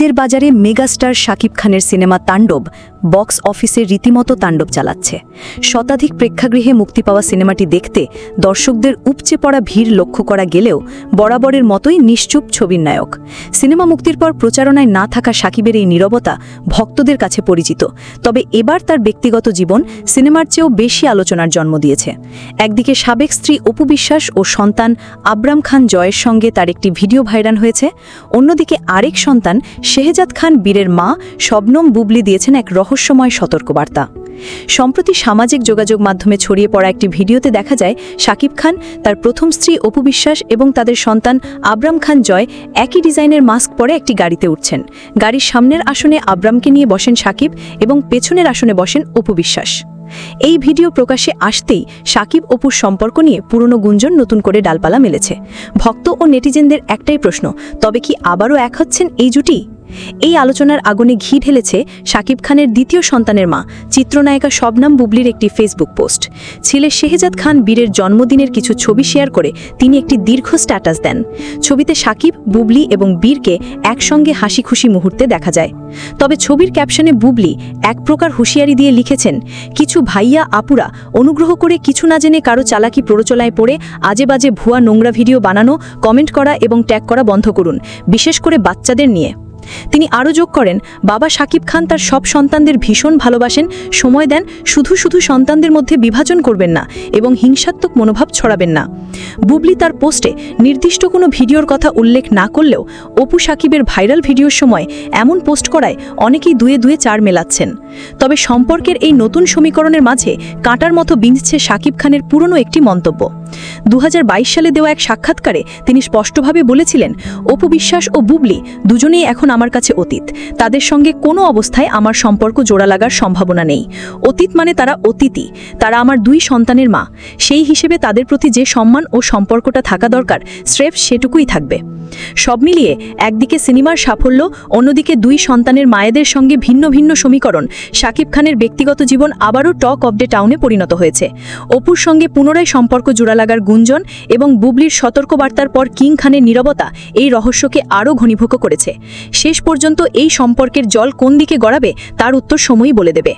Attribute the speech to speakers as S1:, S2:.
S1: ঈদের বাজারে মেগাস্টার শাকিব খানের সিনেমা তাণ্ডব বক্স অফিসে রীতিমতো তাণ্ডব চালাচ্ছে। শতাধিক প্রেক্ষাগৃহে মুক্তি পাওয়া সিনেমাটি দেখতে দর্শকদের উপচে পড়া ভিড় লক্ষ্য করা গেলেও বরাবরের মতোই নিশ্চুপ ছবির নায়ক। সিনেমা মুক্তির পর প্রচারণায় না থাকা শাকিবের এই নীরবতা ভক্তদের কাছে পরিচিত। তবে এবার তার ব্যক্তিগত জীবন সিনেমার চেয়েও বেশি আলোচনার জন্ম দিয়েছে। একদিকে সাবেক স্ত্রী অপু বিশ্বাস ও সন্তান আবরাম খান জয়ের সঙ্গে তার একটি ভিডিও ভাইরাল হয়েছে, অন্যদিকে আরেক সন্তান শেহজাদ খান বীরের মা শবনম বুবলি দিয়েছেন এক রহস্যময় সতর্কবার্তা। সম্প্রতি সামাজিক যোগাযোগ মাধ্যমে ছড়িয়ে পড়া একটি ভিডিওতে দেখা যায় শাকিব খান, তার প্রথম স্ত্রী অপু বিশ্বাস এবং তাদের সন্তান আবরাম খান জয় একই ডিজাইনের মাস্ক পরে একটি গাড়িতে উঠছেন। গাড়ির সামনের আসনে আবরামকে নিয়ে বসেন শাকিব এবং পেছনের আসনে বসেন অপু বিশ্বাস। এই ভিডিও প্রকাশ্যে আসতেই শাকিব অপুর সম্পর্ক নিয়ে পুরনো গুঞ্জন নতুন করে ডালপালা মেলেছে। ভক্ত ও নেটিজেনদের একটাই প্রশ্ন, তবে কি আবারও এক হচ্ছেন এই জুটি? এই আলোচনার আগুনে ঘি ঢেলেছে শাকিব খানের দ্বিতীয় সন্তানের মা চিত্রনায়িকা শবনম বুবলির একটি ফেসবুক পোস্ট। ছেলে শেহজাদ খান বীরের জন্মদিনের কিছু ছবি শেয়ার করে তিনি একটি দীর্ঘ স্ট্যাটাস দেন। ছবিতে শাকিব, বুবলি এবং বীরকে একসঙ্গে হাসি খুশি মুহূর্তে দেখা যায়। তবে ছবির ক্যাপশনে বুবলি এক প্রকার হুঁশিয়ারি দিয়ে লিখেছেন, কিছু ভাইয়া আপুরা অনুগ্রহ করে কিছু না জেনে কারো চালাকি প্ররোচনায় পড়ে আজে বাজে ভুয়া নোংরা ভিডিও বানানো, কমেন্ট করা এবং ট্যাগ করা বন্ধ করুন, বিশেষ করে বাচ্চাদের নিয়ে। তিনি আরও যোগ করেন, বাবা শাকিব খান তার সব সন্তানদের ভীষণ ভালোবাসেন, সময় দেন, শুধু সন্তানদের মধ্যে বিভাজন করবেন না এবং হিংসাত্মক মনোভাব ছড়াবেন না। বুবলি তার পোস্টে নির্দিষ্ট কোনো ভিডিওর কথা উল্লেখ না করলেও অপু শাকিবের ভাইরাল ভিডিওর সময় এমন পোস্ট করায় অনেকেই দুয়ে দুয়ে চার মেলাচ্ছেন। তবে সম্পর্কের এই নতুন সমীকরণের মাঝে কাঁটার মতো বিঁধছে শাকিব খানের পুরনো একটি মন্তব্য। 2022 সালে দেওয়া এক সাক্ষাৎকারে তিনি স্পষ্টভাবে বলেছিলেন, অপু বিশ্বাস ও বুবলি দুজনেই এখন আমার কাছে অতীত। তাদের সঙ্গে কোনো অবস্থায় আমার সম্পর্ক জোড়া লাগার সম্ভাবনা নেই। অতীত মানে তারা অতিথি, তারা আমার দুই সন্তানের মা। সেই হিসেবে তাদের প্রতি যে সম্মান ও সম্পর্কটা থাকা দরকার স্রেফ সেটুকুই থাকবে। সব মিলিয়ে একদিকে সিনেমার সাফল্য, অন্যদিকে দুই সন্তানের মায়েদের সঙ্গে ভিন্ন ভিন্ন সমীকরণ, শাকিব খানের ব্যক্তিগত জীবন আবারও টক অব দ্য টাউনে পরিণত হয়েছে। অপুর সঙ্গে পুনরায় সম্পর্ক জোড়া লাগার গুঞ্জন এবং বুবলির সতর্কবার্তার পর কিং খানের নীরবতা এই রহস্যকে আরও ঘনীভূত করেছে। শেষ পর্যন্ত এই সম্পর্কের জল কোন দিকে গড়াবে তার উত্তর সময়ই বলে দেবে।